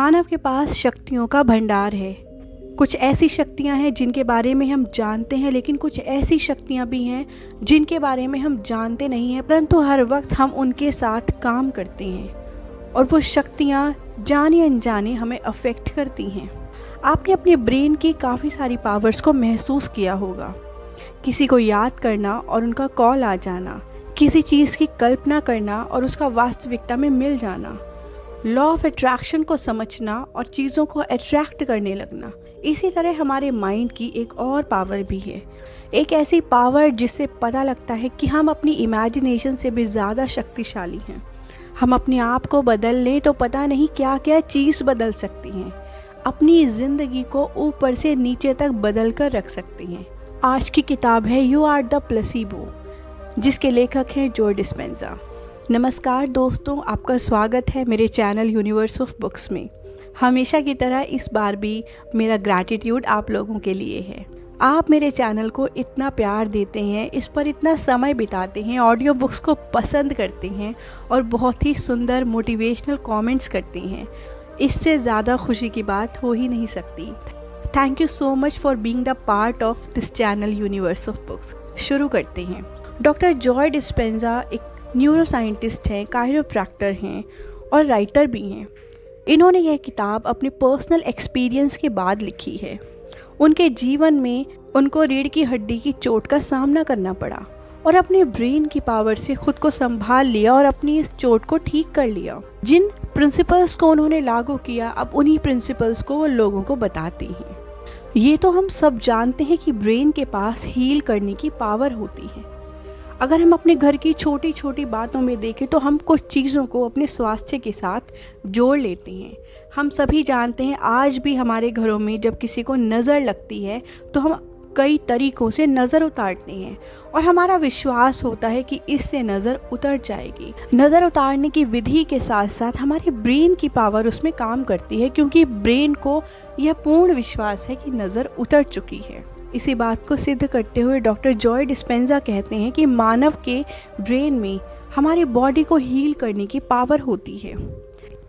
मानव के पास शक्तियों का भंडार है। कुछ ऐसी शक्तियां हैं जिनके बारे में हम जानते हैं, लेकिन कुछ ऐसी शक्तियां भी हैं जिनके बारे में हम जानते नहीं हैं, परंतु हर वक्त हम उनके साथ काम करते हैं और वो शक्तियां जाने अनजाने हमें अफेक्ट करती हैं। आपने अपने ब्रेन की काफ़ी सारी पावर्स को महसूस किया होगा। किसी को याद करना और उनका कॉल आ जाना, किसी चीज़ की कल्पना करना और उसका वास्तविकता में मिल जाना, लॉ ऑफ अट्रैक्शन को समझना और चीज़ों को अट्रैक्ट करने लगना। इसी तरह हमारे माइंड की एक और पावर भी है, एक ऐसी पावर जिससे पता लगता है कि हम अपनी इमेजिनेशन से भी ज़्यादा शक्तिशाली हैं। हम अपने आप को बदल लें तो पता नहीं क्या क्या चीज़ बदल सकती हैं, अपनी ज़िंदगी को ऊपर से नीचे तक बदल कर रख सकती हैं। आज की किताब है यू आर द प्लेसिबो, जिसके लेखक हैं जो डिस्पेंजा। नमस्कार दोस्तों, आपका स्वागत है मेरे चैनल यूनिवर्स ऑफ बुक्स में। हमेशा की तरह इस बार भी मेरा ग्रैटिट्यूड आप लोगों के लिए है। आप मेरे चैनल को इतना प्यार देते हैं, इस पर इतना समय बिताते हैं, ऑडियो बुक्स को पसंद करते हैं और बहुत ही सुंदर मोटिवेशनल कमेंट्स करते हैं। इससे ज़्यादा खुशी की बात हो ही नहीं सकती। Thank you so much for being the part of this channel universe of books. शुरू करते हैं। डॉक्टर जॉय डिस्पेंजा एक न्यूरो साइंटिस्ट हैं, कायरोप्रैक्टर हैं और राइटर भी हैं। इन्होंने यह किताब अपने पर्सनल एक्सपीरियंस के बाद लिखी है। उनके जीवन में उनको रीढ़ की हड्डी की चोट का सामना करना पड़ा और अपने ब्रेन की पावर से खुद को संभाल लिया और अपनी इस चोट को ठीक कर लिया। जिन प्रिंसिपल्स को उन्होंने लागू किया, अब उन्हीं प्रिंसिपल्स को वो लोगों को बताती हैं। ये तो हम सब जानते हैं कि ब्रेन के पास हील करने की पावर होती है। अगर हम अपने घर की छोटी छोटी बातों में देखें तो हम कुछ चीज़ों को अपने स्वास्थ्य के साथ जोड़ लेते हैं। हम सभी जानते हैं, आज भी हमारे घरों में जब किसी को नज़र लगती है तो हम कई तरीक़ों से नज़र उतारते हैं और हमारा विश्वास होता है कि इससे नज़र उतर जाएगी। नज़र उतारने की विधि के साथ साथ हमारे ब्रेन की पावर उसमें काम करती है, क्योंकि ब्रेन को यह पूर्ण विश्वास है कि नज़र उतर चुकी है। इसी बात को सिद्ध करते हुए डॉक्टर जॉय डिस्पेंजा कहते हैं कि मानव के ब्रेन में हमारी बॉडी को हील करने की पावर होती है।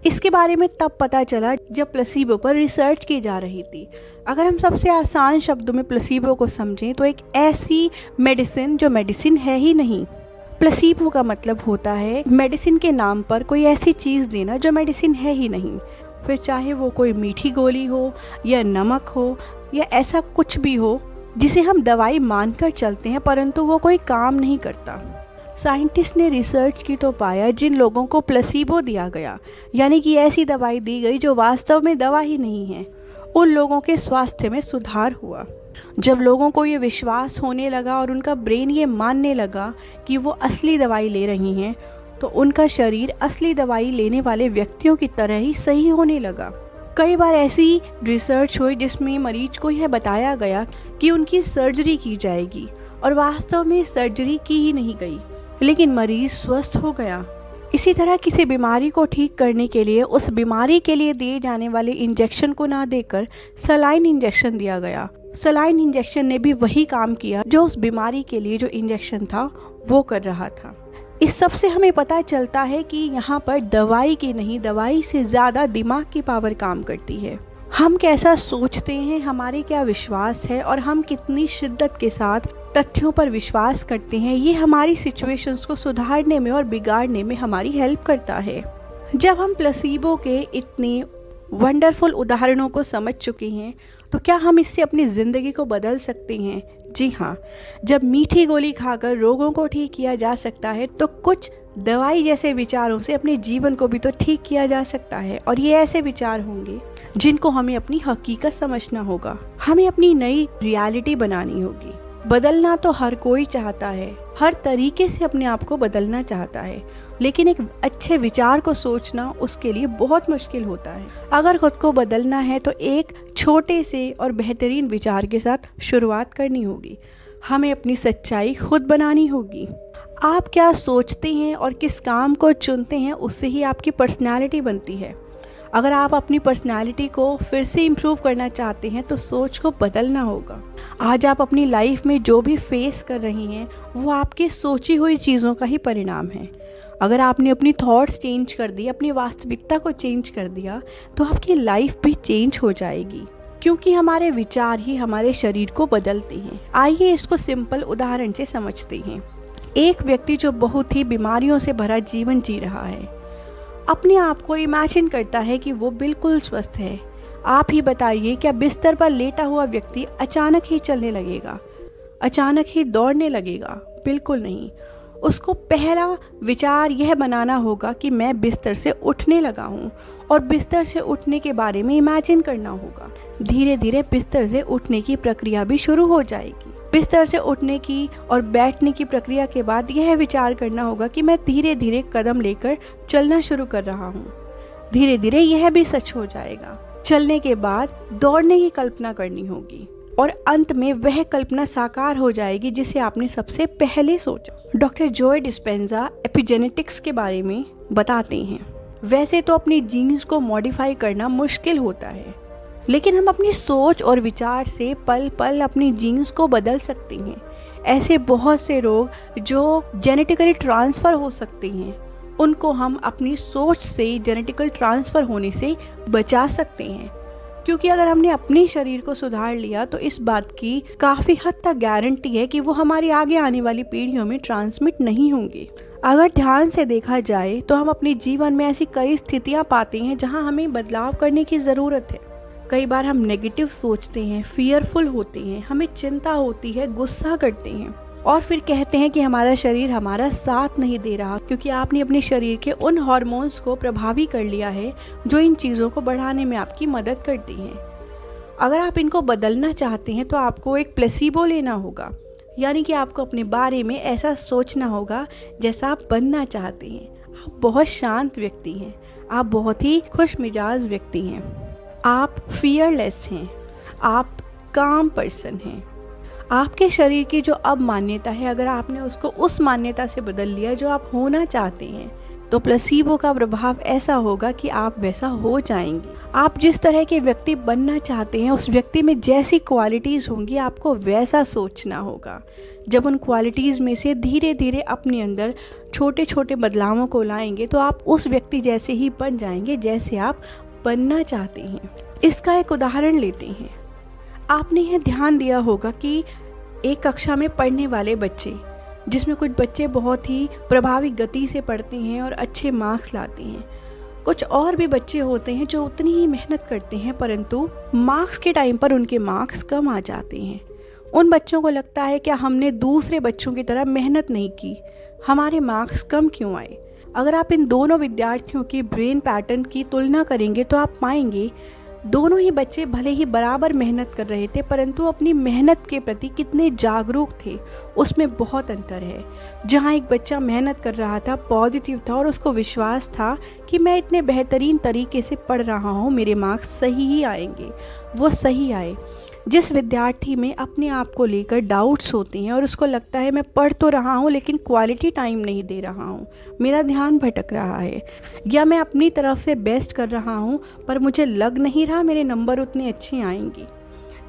इसके बारे में तब पता चला जब प्लेसिबो पर रिसर्च की जा रही थी। अगर हम सबसे आसान शब्दों में प्लेसिबो को समझें तो एक ऐसी मेडिसिन जो मेडिसिन है ही नहीं। प्लेसिबो का मतलब होता है मेडिसिन के नाम पर कोई ऐसी चीज़ देना जो मेडिसिन है ही नहीं। फिर चाहे वो कोई मीठी गोली हो या नमक हो या ऐसा कुछ भी हो जिसे हम दवाई मानकर चलते हैं, परंतु वो कोई काम नहीं करता। साइंटिस्ट ने रिसर्च की तो पाया जिन लोगों को प्लेसिबो दिया गया, यानी कि ऐसी दवाई दी गई जो वास्तव में दवा ही नहीं है, उन लोगों के स्वास्थ्य में सुधार हुआ। जब लोगों को ये विश्वास होने लगा और उनका ब्रेन ये मानने लगा कि वो असली दवाई ले रही हैं, तो उनका शरीर असली दवाई लेने वाले व्यक्तियों की तरह ही सही होने लगा। कई बार ऐसी रिसर्च हुई जिसमें मरीज को यह बताया गया कि उनकी सर्जरी की जाएगी और वास्तव में सर्जरी की ही नहीं गई, लेकिन मरीज स्वस्थ हो गया। इसी तरह किसी बीमारी को ठीक करने के लिए उस बीमारी के लिए दिए जाने वाले इंजेक्शन को ना देकर सलाइन इंजेक्शन दिया गया। सलाइन इंजेक्शन ने भी वही काम किया जो उस बीमारी के लिए जो इंजेक्शन था वो कर रहा था। इस सब से हमें पता चलता है कि यहाँ पर दवाई की नहीं, दवाई से ज़्यादा दिमाग की पावर काम करती है। हम कैसा सोचते हैं, हमारे क्या विश्वास है और हम कितनी शिद्दत के साथ तथ्यों पर विश्वास करते हैं, ये हमारी सिचुएशंस को सुधारने में और बिगाड़ने में हमारी हेल्प करता है। जब हम प्लेसिबो के इतने वंडरफुल उदाहरणों को समझ चुके हैं तो क्या हम इससे अपनी ज़िंदगी को बदल सकते हैं? जी हाँ, जब मीठी गोली खाकर रोगों को ठीक किया जा सकता है तो कुछ दवाई जैसे विचारों से अपने जीवन को भी तो ठीक किया जा सकता है। और ये ऐसे विचार होंगे जिनको हमें अपनी हकीकत समझना होगा, हमें अपनी नई रियलिटी बनानी होगी। बदलना तो हर कोई चाहता है, हर तरीके से अपने आप को बदलना चाहता है, लेकिन एक अच्छे विचार को सोचना उसके लिए बहुत मुश्किल होता है। अगर खुद को बदलना है तो एक छोटे से और बेहतरीन विचार के साथ शुरुआत करनी होगी। हमें अपनी सच्चाई खुद बनानी होगी। आप क्या सोचते हैं और किस काम को चुनते हैं, उससे ही आपकी पर्सनैलिटी बनती है। अगर आप अपनी पर्सनैलिटी को फिर से इम्प्रूव करना चाहते हैं तो सोच को बदलना होगा। आज आप अपनी लाइफ में जो भी फेस कर रही हैं वो आपकी सोची हुई चीज़ों का ही परिणाम है। अगर आपने अपनी थॉट्स चेंज कर दी, अपनी वास्तविकता को चेंज कर दिया, तो आपकी लाइफ भी चेंज हो जाएगी, क्योंकि हमारे विचार ही हमारे शरीर को बदलते हैं। आइए इसको सिंपल उदाहरण से समझते हैं। एक व्यक्ति जो बहुत ही बीमारियों से भरा जीवन जी रहा है, अपने आप को इमेजिन करता है कि वो बिल्कुल स्वस्थ है। आप ही बताइए, क्या बिस्तर पर लेटा हुआ व्यक्ति अचानक ही चलने लगेगा, अचानक ही दौड़ने लगेगा? बिल्कुल नहीं। उसको पहला विचार यह बनाना होगा कि मैं बिस्तर से उठने लगा हूँ, और बिस्तर से उठने के बारे में इमेजिन करना होगा। धीरे धीरे बिस्तर से उठने की प्रक्रिया भी शुरू हो जाएगी। बिस्तर से उठने की और बैठने की प्रक्रिया के बाद यह विचार करना होगा कि मैं धीरे धीरे कदम लेकर चलना शुरू कर रहा हूँ। धीरे धीरे यह भी सच हो जाएगा। चलने के बाद दौड़ने की कल्पना करनी होगी, और अंत में वह कल्पना साकार हो जाएगी जिसे आपने सबसे पहले सोचा। डॉक्टर जॉय डिस्पेंजा एपिजेनेटिक्स के बारे में बताते हैं, वैसे तो अपनी जीन्स को मॉडिफाई करना मुश्किल होता है, लेकिन हम अपनी सोच और विचार से पल पल अपनी जीन्स को बदल सकते हैं। ऐसे बहुत से रोग जो जेनेटिकली ट्रांसफ़र हो सकते हैं, उनको हम अपनी सोच से जेनेटिकल ट्रांसफ़र होने से बचा सकते हैं। क्योंकि अगर हमने अपने शरीर को सुधार लिया तो इस बात की काफ़ी हद तक गारंटी है कि वो हमारी आगे आने वाली पीढ़ियों में ट्रांसमिट नहीं होंगे। अगर ध्यान से देखा जाए तो हम अपने जीवन में ऐसी कई स्थितियां पाते हैं जहां हमें बदलाव करने की ज़रूरत है। कई बार हम नेगेटिव सोचते हैं, फियरफुल होते हैं, हमें चिंता होती है, गुस्सा करते हैं, और फिर कहते हैं कि हमारा शरीर हमारा साथ नहीं दे रहा, क्योंकि आपने अपने शरीर के उन हार्मोन्स को प्रभावी कर लिया है जो इन चीज़ों को बढ़ाने में आपकी मदद करती हैं। अगर आप इनको बदलना चाहते हैं तो आपको एक प्लेसिबो लेना होगा, यानी कि आपको अपने बारे में ऐसा सोचना होगा जैसा आप बनना चाहते हैं। आप बहुत शांत व्यक्ति हैं, आप बहुत ही खुश मिजाज व्यक्ति हैं, आप फियरलेस हैं, आप काम पर्सन हैं। आपके शरीर की जो अब मान्यता है, अगर आपने उसको उस मान्यता से बदल लिया जो आप होना चाहते हैं, तो प्लेसिबो का प्रभाव ऐसा होगा कि आप वैसा हो जाएंगे। आप जिस तरह के व्यक्ति बनना चाहते हैं, उस व्यक्ति में जैसी क्वालिटीज़ होंगी, आपको वैसा सोचना होगा। जब उन क्वालिटीज़ में से धीरे धीरे अपने अंदर छोटे छोटे बदलावों को लाएंगे तो आप उस व्यक्ति जैसे ही बन जाएंगे जैसे आप बनना चाहते हैं। इसका एक उदाहरण लेते हैं। आपने यह ध्यान दिया होगा कि एक कक्षा में पढ़ने वाले बच्चे, जिसमें कुछ बच्चे बहुत ही प्रभावी गति से पढ़ते हैं और अच्छे मार्क्स लाते हैं, कुछ और भी बच्चे होते हैं जो उतनी ही मेहनत करते हैं परंतु मार्क्स के टाइम पर उनके मार्क्स कम आ जाते हैं। उन बच्चों को लगता है कि हमने दूसरे बच्चों की तरह मेहनत नहीं की, हमारे मार्क्स कम क्यों आए। अगर आप इन दोनों विद्यार्थियों की ब्रेन पैटर्न की तुलना करेंगे तो आप पाएंगे दोनों ही बच्चे भले ही बराबर मेहनत कर रहे थे परंतु अपनी मेहनत के प्रति कितने जागरूक थे, उसमें बहुत अंतर है। जहाँ एक बच्चा मेहनत कर रहा था, पॉजिटिव था और उसको विश्वास था कि मैं इतने बेहतरीन तरीके से पढ़ रहा हूँ, मेरे मार्क्स सही ही आएंगे, वो सही आए। जिस विद्यार्थी में अपने आप को लेकर डाउट्स होते हैं और उसको लगता है मैं पढ़ तो रहा हूँ लेकिन क्वालिटी टाइम नहीं दे रहा हूँ, मेरा ध्यान भटक रहा है, या मैं अपनी तरफ से बेस्ट कर रहा हूँ पर मुझे लग नहीं रहा मेरे नंबर उतने अच्छे आएंगे,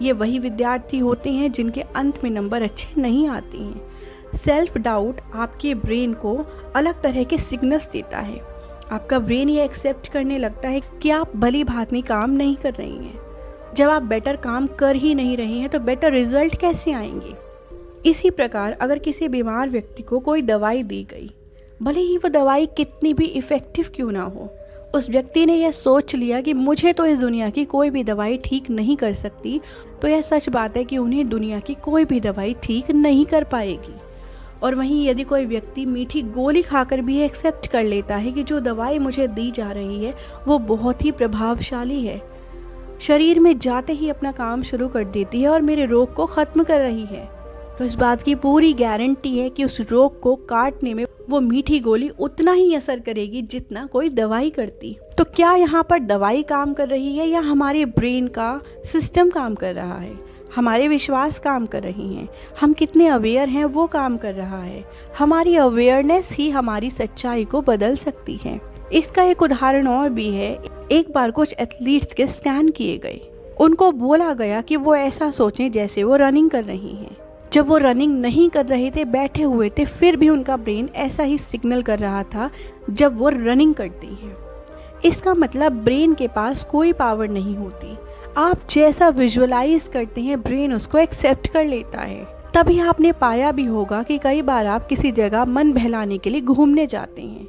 ये वही विद्यार्थी होते हैं जिनके अंत में नंबर अच्छे नहीं आते हैं। सेल्फ डाउट आपके ब्रेन को अलग तरह के सिग्नल्स देता है। आपका ब्रेन ये एक्सेप्ट करने लगता है कि आप भली भांति काम नहीं कर रही हैं। जब आप बेटर काम कर ही नहीं रहे हैं तो बेटर रिजल्ट कैसे आएंगे। इसी प्रकार अगर किसी बीमार व्यक्ति को कोई दवाई दी गई, भले ही वो दवाई कितनी भी इफ़ेक्टिव क्यों ना हो, उस व्यक्ति ने यह सोच लिया कि मुझे तो इस दुनिया की कोई भी दवाई ठीक नहीं कर सकती, तो यह सच बात है कि उन्हें दुनिया की कोई भी दवाई ठीक नहीं कर पाएगी। और वहीं यदि कोई व्यक्ति मीठी गोली खाकर भी एक्सेप्ट कर लेता है कि जो दवाई मुझे दी जा रही है वो बहुत ही प्रभावशाली है, शरीर में जाते ही अपना काम शुरू कर देती है और मेरे रोग को ख़त्म कर रही है, तो इस बात की पूरी गारंटी है कि उस रोग को काटने में वो मीठी गोली उतना ही असर करेगी जितना कोई दवाई करती। तो क्या यहाँ पर दवाई काम कर रही है या हमारे ब्रेन का सिस्टम काम कर रहा है, हमारे विश्वास काम कर रही हैं, हम कितने अवेयर हैं वो काम कर रहा है। हमारी अवेयरनेस ही हमारी सच्चाई को बदल सकती है। इसका एक उदाहरण और भी है। एक बार कुछ एथलीट्स के स्कैन किए गए, उनको बोला गया कि वो ऐसा सोचें जैसे वो रनिंग कर रही हैं। जब वो रनिंग नहीं कर रहे थे, बैठे हुए थे, फिर भी उनका ब्रेन ऐसा ही सिग्नल कर रहा था जब वो रनिंग करते हैं। इसका मतलब ब्रेन के पास कोई पावर नहीं होती। आप जैसा विजुअलाइज करते हैं ब्रेन उसको एक्सेप्ट कर लेता है। तभी आपने पाया भी होगा कि कई बार आप किसी जगह मन बहलाने के लिए घूमने जाते हैं।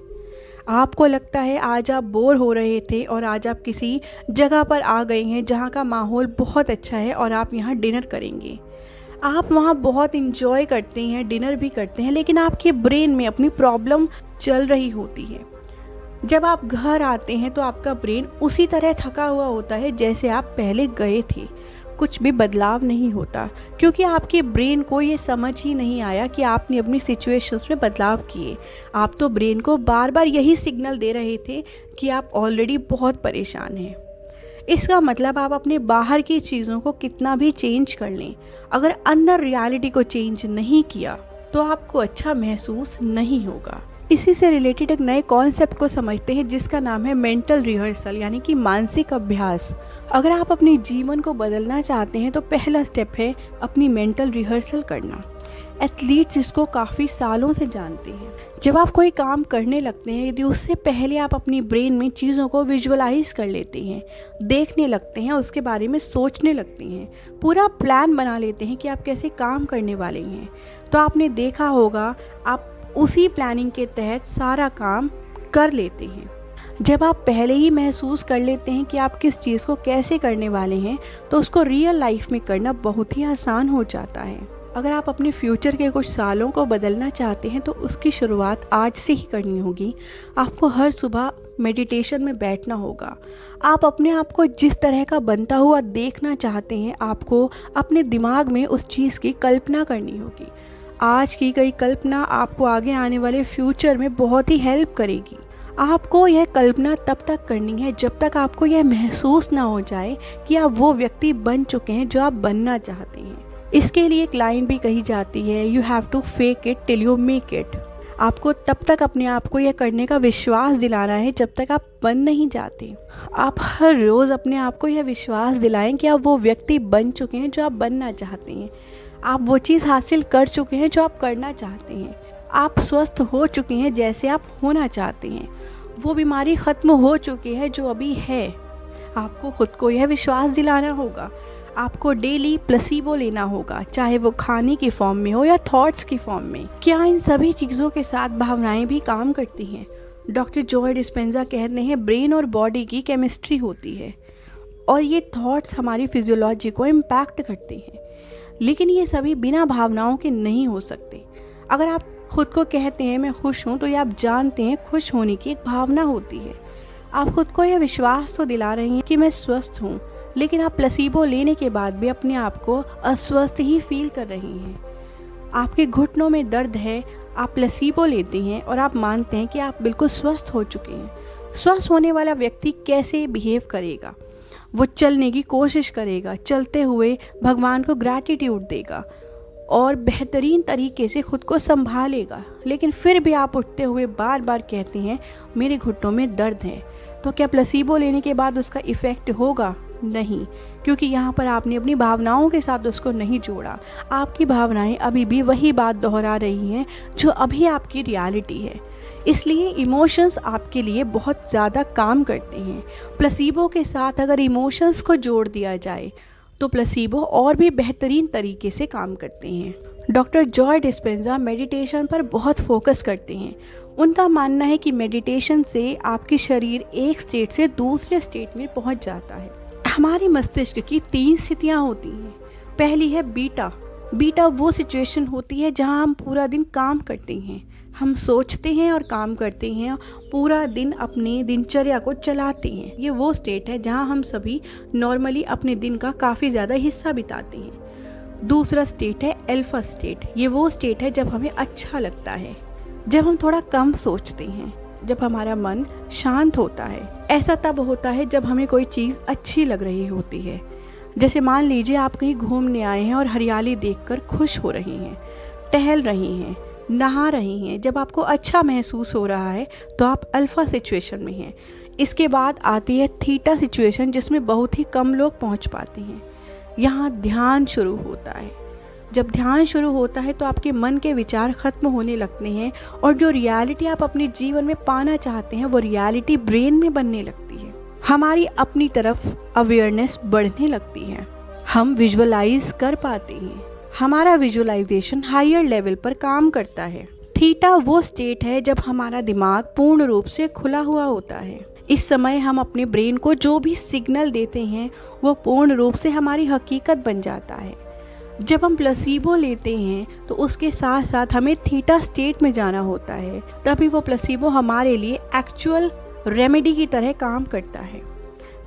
आपको लगता है आज आप बोर हो रहे थे और आज आप किसी जगह पर आ गए हैं जहाँ का माहौल बहुत अच्छा है और आप यहाँ डिनर करेंगे। आप वहाँ बहुत इंजॉय करते हैं, डिनर भी करते हैं, लेकिन आपके ब्रेन में अपनी प्रॉब्लम चल रही होती है। जब आप घर आते हैं तो आपका ब्रेन उसी तरह थका हुआ होता है जैसे आप पहले गए थे। कुछ भी बदलाव नहीं होता, क्योंकि आपके ब्रेन को ये समझ ही नहीं आया कि आपने अपनी सिचुएशंस में बदलाव किए। आप तो ब्रेन को बार बार यही सिग्नल दे रहे थे कि आप ऑलरेडी बहुत परेशान हैं। इसका मतलब आप अपने बाहर की चीज़ों को कितना भी चेंज कर लें, अगर अंदर रियलिटी को चेंज नहीं किया तो आपको अच्छा महसूस नहीं होगा। इसी से रिलेटेड एक नए कॉन्सेप्ट को समझते हैं जिसका नाम है मेंटल रिहर्सल, यानी कि मानसिक अभ्यास। अगर आप अपने जीवन को बदलना चाहते हैं तो पहला स्टेप है अपनी मेंटल रिहर्सल करना। एथलीट्स इसको काफ़ी सालों से जानते हैं। जब आप कोई काम करने लगते हैं, यदि उससे पहले आप अपनी ब्रेन में चीज़ों को विजुअलाइज कर लेते हैं, देखने लगते हैं, उसके बारे में सोचने लगते हैं, पूरा प्लान बना लेते हैं कि आप कैसे काम करने वाले हैं, तो आपने देखा होगा आप उसी प्लानिंग के तहत सारा काम कर लेते हैं। जब आप पहले ही महसूस कर लेते हैं कि आप किस चीज़ को कैसे करने वाले हैं, तो उसको रियल लाइफ में करना बहुत ही आसान हो जाता है। अगर आप अपने फ्यूचर के कुछ सालों को बदलना चाहते हैं तो उसकी शुरुआत आज से ही करनी होगी। आपको हर सुबह मेडिटेशन में बैठना होगा। आप अपने आप को जिस तरह का बनता हुआ देखना चाहते हैं, आपको अपने दिमाग में उस चीज़ की कल्पना करनी होगी। आज की गई कल्पना आपको आगे आने वाले फ्यूचर में बहुत ही हेल्प करेगी। आपको यह कल्पना तब तक करनी है जब तक आपको यह महसूस ना हो जाए कि आप वो व्यक्ति बन चुके हैं जो आप बनना चाहते हैं। इसके लिए एक लाइन भी कही जाती है, you have to fake it till you make it. आपको तब तक अपने आप को यह करने का विश्वास दिलाना है जब तक आप बन नहीं जाते। आप हर रोज़ अपने आप को यह विश्वास दिलाएं कि आप वो व्यक्ति बन चुके हैं जो आप बनना चाहते हैं। आप वो चीज़ हासिल कर चुके हैं जो आप करना चाहते हैं। आप स्वस्थ हो चुके हैं जैसे आप होना चाहते हैं। वो बीमारी ख़त्म हो चुकी है जो अभी है। आपको खुद को यह विश्वास दिलाना होगा। आपको डेली प्लेसिबो लेना होगा, चाहे वो खाने की फॉर्म में हो या थॉट्स की फॉर्म में। क्या इन सभी चीज़ों के साथ भावनाएं भी काम करती हैं? डॉक्टर जॉय डिस्पेंजा कहते हैं ब्रेन और बॉडी की केमिस्ट्री होती है और ये थॉट्स हमारी फिजियोलॉजी को इम्पैक्ट करते हैं, लेकिन ये सभी बिना भावनाओं के नहीं हो सकते। अगर आप खुद को कहते हैं मैं खुश हूँ, तो ये आप जानते हैं खुश होने की एक भावना होती है। आप खुद को यह विश्वास तो दिला रही हैं कि मैं स्वस्थ हूँ, लेकिन आप प्लेसिबो लेने के बाद भी अपने आप को अस्वस्थ ही फील कर रही हैं। आपके घुटनों में दर्द है, आप प्लेसिबो लेते हैं और आप मानते हैं कि आप बिल्कुल स्वस्थ हो चुके हैं। स्वस्थ होने वाला व्यक्ति कैसे बिहेव करेगा? वो चलने की कोशिश करेगा, चलते हुए भगवान को ग्रैटिट्यूड देगा और बेहतरीन तरीके से खुद को संभालेगा। लेकिन फिर भी आप उठते हुए बार बार कहते हैं मेरे घुटनों में दर्द है, तो क्या प्लेसिबो लेने के बाद उसका इफ़ेक्ट होगा? नहीं, क्योंकि यहाँ पर आपने अपनी भावनाओं के साथ उसको नहीं जोड़ा। आपकी भावनाएं अभी भी वही बात दोहरा रही हैं जो अभी आपकी रियलिटी है। इसलिए इमोशंस आपके लिए बहुत ज़्यादा काम करते हैं। प्लेसिबो के साथ अगर इमोशंस को जोड़ दिया जाए तो प्लेसिबो और भी बेहतरीन तरीके से काम करते हैं। डॉक्टर जॉय डिस्पेंजा मेडिटेशन पर बहुत फोकस करते हैं। उनका मानना है कि मेडिटेशन से आपकी शरीर एक स्टेट से दूसरे स्टेट में पहुंच जाता है। हमारे मस्तिष्क की 3 स्थितियां होती हैं। पहली है बीटा। बीटा वो सिचुएशन होती है जहां हम पूरा दिन काम करते हैं, हम सोचते हैं और काम करते हैं, पूरा दिन अपने दिनचर्या को चलाते हैं। ये वो स्टेट है जहां हम सभी नॉर्मली अपने दिन का काफ़ी ज़्यादा हिस्सा बिताते हैं। दूसरा स्टेट है अल्फा स्टेट। ये वो स्टेट है जब हमें अच्छा लगता है, जब हम थोड़ा कम सोचते हैं, जब हमारा मन शांत होता है। ऐसा तब होता है जब हमें कोई चीज़ अच्छी लग रही होती है। जैसे मान लीजिए आप कहीं घूमने आए हैं और हरियाली देखकर खुश हो रही हैं, टहल रही हैं, नहा रही हैं। जब आपको अच्छा महसूस हो रहा है तो आप अल्फा सिचुएशन में हैं। इसके बाद आती है थीटा सिचुएशन, जिसमें बहुत ही कम लोग पहुंच पाते हैं। यहाँ ध्यान शुरू होता है। जब ध्यान शुरू होता है तो आपके मन के विचार खत्म होने लगते हैं और जो रियलिटी आप अपने जीवन में पाना चाहते हैं वो रियलिटी ब्रेन में बनने लगती है। हमारी अपनी तरफ अवेयरनेस बढ़ने लगती है, हम विजुअलाइज कर पाते हैं, हमारा विजुअलाइजेशन हायर लेवल पर काम करता है। थीटा वो स्टेट है जब हमारा दिमाग पूर्ण रूप से खुला हुआ होता है। इस समय हम अपने ब्रेन को जो भी सिग्नल देते हैं वो पूर्ण रूप से हमारी हकीकत बन जाता है। जब हम प्लेसिबो लेते हैं तो उसके साथ साथ हमें थीटा स्टेट में जाना होता है, तभी वो प्लेसिबो हमारे लिए एक्चुअल रेमेडी की तरह काम करता है।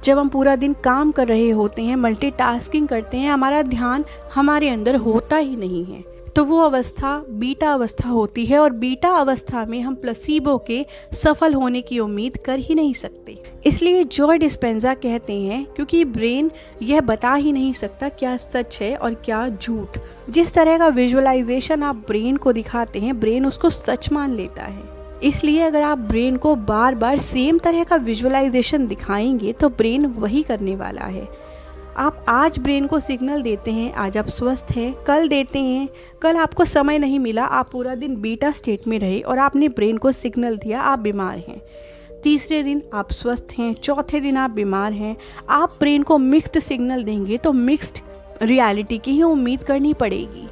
जब हम पूरा दिन काम कर रहे होते हैं, मल्टीटास्किंग करते हैं, हमारा ध्यान हमारे अंदर होता ही नहीं है, तो वो अवस्था बीटा अवस्था होती है और बीटा अवस्था में हम प्लेसिबो के सफल होने की उम्मीद कर ही नहीं सकते। इसलिए जॉय डिस्पेंजा कहते हैं क्योंकि ब्रेन यह बता ही नहीं सकता क्या सच है और क्या झूठ। जिस तरह का विजुअलाइजेशन आप ब्रेन को दिखाते हैं, ब्रेन उसको सच मान लेता है। इसलिए अगर आप ब्रेन को बार बार सेम तरह का विजुअलाइजेशन दिखाएंगे तो ब्रेन वही करने वाला है। आप आज ब्रेन को सिग्नल देते हैं, आज आप स्वस्थ हैं, कल देते हैं, कल आपको समय नहीं मिला, आप पूरा दिन बीटा स्टेट में रहे और आपने ब्रेन को सिग्नल दिया आप बीमार हैं। तीसरे दिन आप स्वस्थ हैं, चौथे दिन आप बीमार हैं। आप ब्रेन को मिक्स्ड सिग्नल देंगे तो मिक्स्ड रियलिटी की ही उम्मीद करनी पड़ेगी।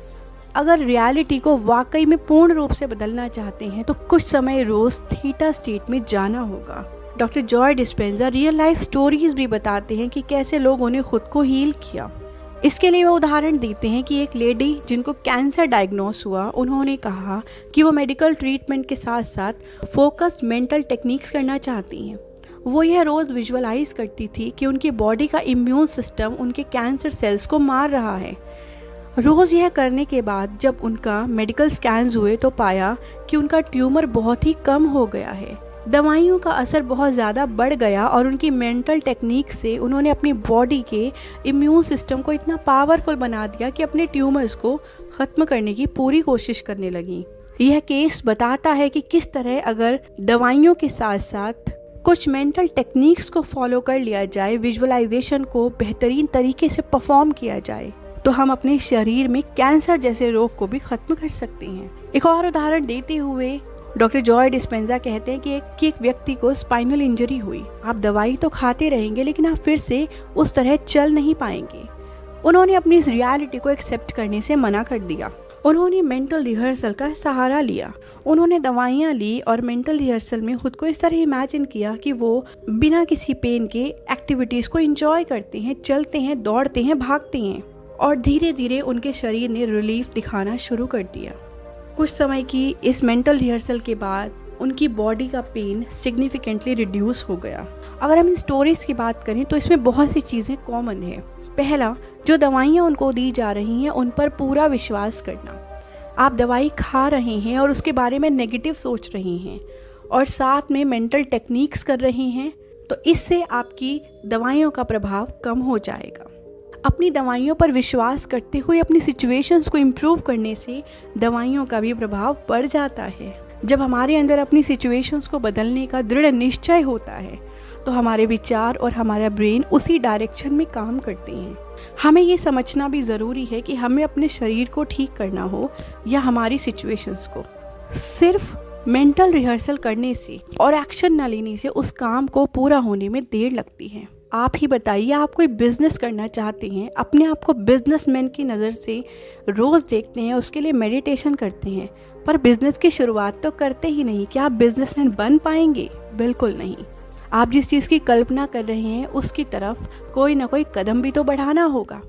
अगर रियलिटी को वाकई में पूर्ण रूप से बदलना चाहते हैं तो कुछ समय रोज थीटा स्टेट में जाना होगा। Doctor Joy Dispenza real life stories भी बताते हैं कि कैसे लोगों ने खुद को हील किया। इसके लिए वो उदाहरण देते हैं कि एक लेडी जिनको कैंसर डायग्नोस हुआ, उन्होंने कहा कि वो मेडिकल ट्रीटमेंट के साथ साथ फोकस्ड मेंटल टेक्निक्स करना चाहती हैं। वो यह रोज़ विजुअलाइज करती थी कि उनकी बॉडी का इम्यून सिस्टम उनके कैंसर सेल्स को मार रहा है। रोज़ यह करने के बाद जब उनका मेडिकल स्कैन्स हुए तो पाया कि उनका ट्यूमर बहुत ही कम हो गया है। दवाइयों का असर बहुत ज़्यादा बढ़ गया और उनकी मेंटल टेक्निक से उन्होंने अपनी बॉडी के इम्यून सिस्टम को इतना पावरफुल बना दिया कि अपने ट्यूमर्स को ख़त्म करने की पूरी कोशिश करने लगी। यह केस बताता है कि किस तरह अगर दवाइयों के साथ साथ कुछ मेंटल टेक्निक्स को फॉलो कर लिया जाए, विजुअलाइजेशन को बेहतरीन तरीके से परफॉर्म किया जाए, तो हम अपने शरीर में कैंसर जैसे रोग को भी ख़त्म कर सकते हैं। एक और उदाहरण देते हुए डॉक्टर जॉय डिस्पेंजा कहते हैं कि एक व्यक्ति को स्पाइनल इंजरी हुई। आप दवाई तो खाते रहेंगे लेकिन आप फिर से उस तरह चल नहीं पाएंगे। उन्होंने अपनी इस रियलिटी को एक्सेप्ट करने से मना कर दिया। उन्होंने मेंटल रिहर्सल का सहारा लिया। उन्होंने दवाइयाँ ली और मेंटल रिहर्सल में खुद को इस तरह इमेजिन किया कि वो बिना किसी पेन के एक्टिविटीज़ को एंजॉय करते हैं, चलते हैं, दौड़ते हैं, भागते हैं और धीरे धीरे उनके शरीर ने रिलीफ दिखाना शुरू कर दिया। कुछ समय की इस मेंटल रिहर्सल के बाद उनकी बॉडी का पेन सिग्निफिकेंटली रिड्यूस हो गया। अगर हम इन स्टोरीज़ की बात करें तो इसमें बहुत सी चीज़ें कॉमन है। पहला, जो दवाइयाँ उनको दी जा रही हैं उन पर पूरा विश्वास करना। आप दवाई खा रहे हैं और उसके बारे में नेगेटिव सोच रहे हैं और साथ में मेंटल टेक्निक्स कर रहे हैं, तो इससे आपकी दवाइयों का प्रभाव कम हो जाएगा। अपनी दवाइयों पर विश्वास करते हुए अपनी सिचुएशंस को इम्प्रूव करने से दवाइयों का भी प्रभाव बढ़ जाता है। जब हमारे अंदर अपनी सिचुएशंस को बदलने का दृढ़ निश्चय होता है तो हमारे विचार और हमारा ब्रेन उसी डायरेक्शन में काम करते हैं। हमें ये समझना भी ज़रूरी है कि हमें अपने शरीर को ठीक करना हो या हमारी सिचुएशंस को, सिर्फ मेंटल रिहर्सल करने से और एक्शन न लेने से उस काम को पूरा होने में देर लगती है। आप ही बताइए, आप कोई बिज़नेस करना चाहते हैं, अपने आप को बिजनेसमैन की नज़र से रोज़ देखते हैं, उसके लिए मेडिटेशन करते हैं, पर बिज़नेस की शुरुआत तो करते ही नहीं। क्या आप बिजनेसमैन बन पाएंगे? बिल्कुल नहीं। आप जिस चीज़ की कल्पना कर रहे हैं उसकी तरफ कोई ना कोई कदम भी तो बढ़ाना होगा।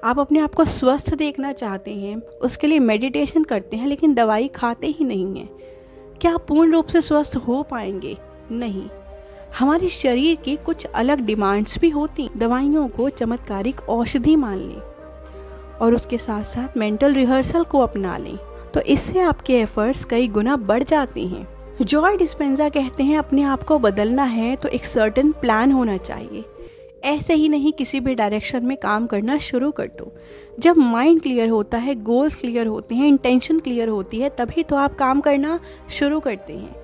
आप अपने आप को स्वस्थ देखना चाहते हैं, उसके लिए मेडिटेशन करते हैं लेकिन दवाई खाते ही नहीं हैं। क्या आप पूर्ण रूप से स्वस्थ हो पाएंगे? नहीं। हमारे शरीर की कुछ अलग डिमांड्स भी होती। दवाइयों को चमत्कारिक औषधि मान लें और उसके साथ साथ मेंटल रिहर्सल को अपना लें तो इससे आपके एफर्ट्स कई गुना बढ़ जाते हैं। जॉय डिस्पेंजा कहते हैं अपने आप को बदलना है तो एक सर्टेन प्लान होना चाहिए। ऐसे ही नहीं किसी भी डायरेक्शन में काम करना शुरू कर दो। जब माइंड क्लियर होता है, गोल्स क्लियर होते हैं, इंटेंशन क्लियर होती है, तभी तो आप काम करना शुरू करते हैं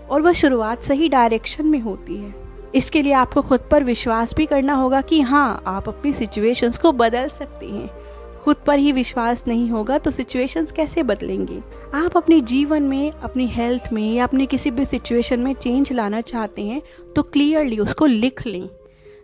और वह शुरुआत सही डायरेक्शन में होती है। इसके लिए आपको खुद पर विश्वास भी करना होगा कि हाँ, आप अपनी सिचुएशंस को बदल सकते हैं, खुद पर ही विश्वास नहीं होगा तो सिचुएशंस कैसे बदलेंगे। आप अपने जीवन में, अपनी हेल्थ में या अपने किसी भी सिचुएशन में चेंज लाना चाहते हैं तो क्लियरली उसको लिख लें।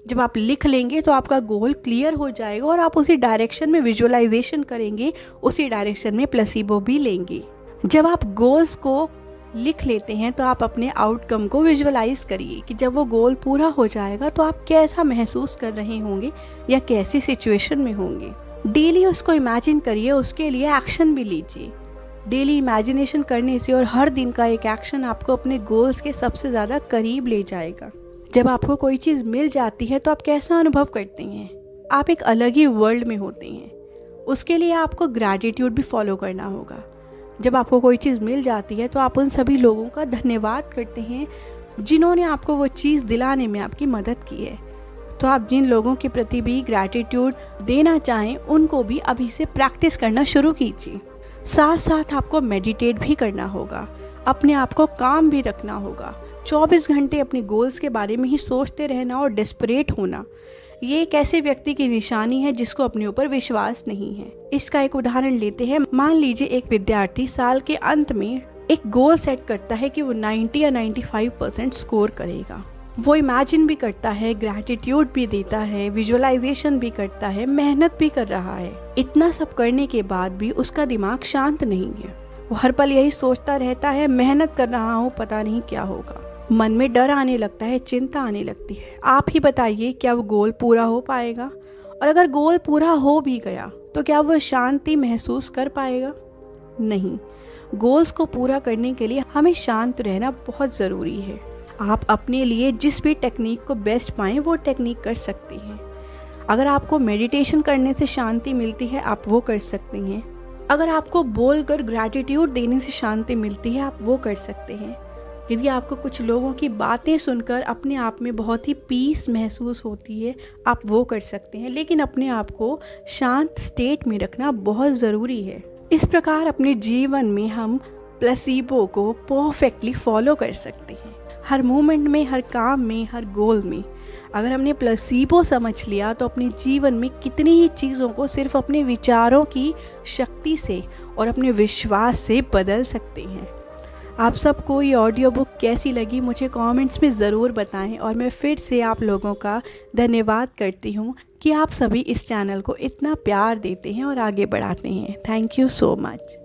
जब आप लिख लेंगे तो आपका गोल क्लियर हो जाएगा और आप उसी डायरेक्शन में विजुअलाइजेशन करेंगे, उसी डायरेक्शन में प्लेसिबो भी लेंगे। जब आप गोल्स को लिख लेते हैं तो आप अपने आउटकम को विजुअलाइज करिए कि जब वो गोल पूरा हो जाएगा तो आप कैसा महसूस कर रहे होंगे या कैसी सिचुएशन में होंगे। डेली उसको इमेजिन करिए, उसके लिए एक्शन भी लीजिए। डेली इमेजिनेशन करने से और हर दिन का एक एक्शन आपको अपने गोल्स के सबसे ज़्यादा करीब ले जाएगा। जब आपको कोई चीज़ मिल जाती है तो आप कैसा अनुभव करते हैं? आप एक अलग ही वर्ल्ड में होते हैं। उसके लिए आपको ग्रैटिट्यूड भी फॉलो करना होगा। जब आपको कोई चीज़ मिल जाती है तो आप उन सभी लोगों का धन्यवाद करते हैं जिन्होंने आपको वो चीज़ दिलाने में आपकी मदद की है। तो आप जिन लोगों के प्रति भी ग्रैटिट्यूड देना चाहें उनको भी अभी से प्रैक्टिस करना शुरू कीजिए। साथ साथ आपको मेडिटेट भी करना होगा, अपने आप को काम भी रखना होगा। 24 घंटे अपने गोल्स के बारे में ही सोचते रहना और डेस्परेट होना, ये एक ऐसे व्यक्ति की निशानी है जिसको अपने ऊपर विश्वास नहीं है। इसका एक उदाहरण लेते हैं। मान लीजिए एक विद्यार्थी साल के अंत में एक गोल सेट करता है कि वो 90 या 95% स्कोर करेगा। वो इमेजिन भी करता है, ग्रैटिट्यूड भी देता है, विजुअलाइजेशन भी करता है, मेहनत भी कर रहा है। इतना सब करने के बाद भी उसका दिमाग शांत नहीं है। वो हर पल यही सोचता रहता है, मेहनत कर रहा हूँ, पता नहीं क्या होगा। मन में डर आने लगता है, चिंता आने लगती है। आप ही बताइए, क्या वो गोल पूरा हो पाएगा? और अगर गोल पूरा हो भी गया तो क्या वो शांति महसूस कर पाएगा? नहीं। गोल्स को पूरा करने के लिए हमें शांत रहना बहुत ज़रूरी है। आप अपने लिए जिस भी टेक्निक को बेस्ट पाएं वो टेक्निक कर सकती हैं। अगर आपको मेडिटेशन करने से शांति मिलती है आप वो कर सकती हैं। अगर आपको बोलकर ग्रैटिट्यूड देने से शांति मिलती है आप वो कर सकते हैं। यदि आपको कुछ लोगों की बातें सुनकर अपने आप में बहुत ही पीस महसूस होती है आप वो कर सकते हैं। लेकिन अपने आप को शांत स्टेट में रखना बहुत ज़रूरी है। इस प्रकार अपने जीवन में हम प्लेसिबो को परफेक्टली फॉलो कर सकते हैं। हर मोमेंट में, हर काम में, हर गोल में। अगर हमने प्लेसिबो समझ लिया तो अपने जीवन में कितनी ही चीज़ों को सिर्फ अपने विचारों की शक्ति से और अपने विश्वास से बदल सकते हैं। आप सबको ये ऑडियो बुक कैसी लगी मुझे कमेंट्स में ज़रूर बताएं और मैं फिर से आप लोगों का धन्यवाद करती हूँ कि आप सभी इस चैनल को इतना प्यार देते हैं और आगे बढ़ाते हैं। Thank you so much.